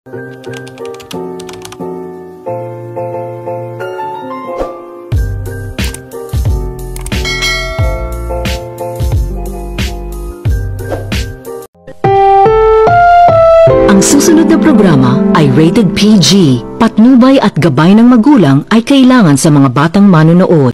Ang susunod na programa ay rated PG. Patnubay at gabay ng magulang ay kailangan sa mga batang manonood.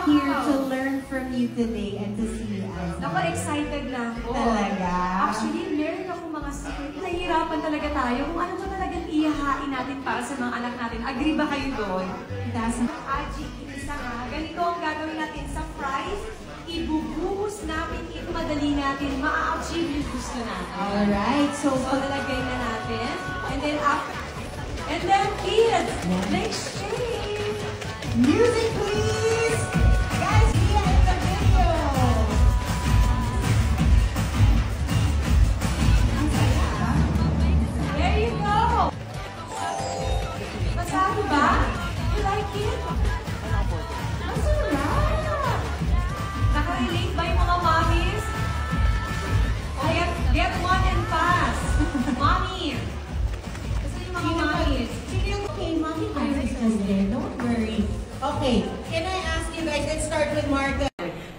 Here to learn from you today and to see you as Ako, excited lang po. Talaga? Actually, meron ako mga secret. Nahihirapan talaga tayo kung ano ba talagang ihahain natin para sa mga anak natin. Agree ba kayo doon? Aji, isa nga. Ganito ang gagawin natin sa fries. Ibubuhos natin, ipadali natin, ma-achieve yung gusto natin. Alright, so nalagay na natin. And then, after, and then, kids, next shade. Music, please! Guys, here is the video! Ang saya, ah. There you go! Masarap ba? You like it? Masarap! Nakarelate ba yung mga mommies? Get one and pass! Mommy! Kasi yung mga mommies. Okay, Mommy Iris is there. Don't worry. Okay, can I ask you guys, let's start with Martha.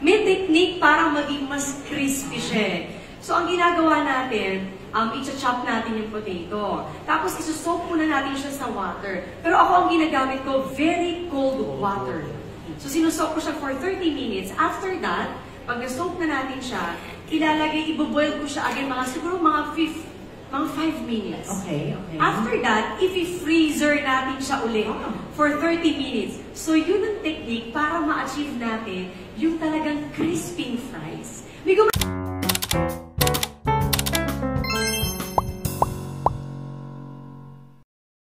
May technique para maging mas crispy siya. So, ang ginagawa natin, i-chop natin yung potato. Tapos, isusok muna natin siya sa water. Pero ako, ang ginagamit ko, very cold water. So, sinusok ko siya for 30 minutes. After that, pag nasok na natin siya, ilalagay, iboboil ko siya again, siguro mga 5 minutes. Okay, okay. After that, i-freezer natin siya ulit for 30 minutes. So, yun ang technique para ma-achieve natin yung talagang crispy fries. May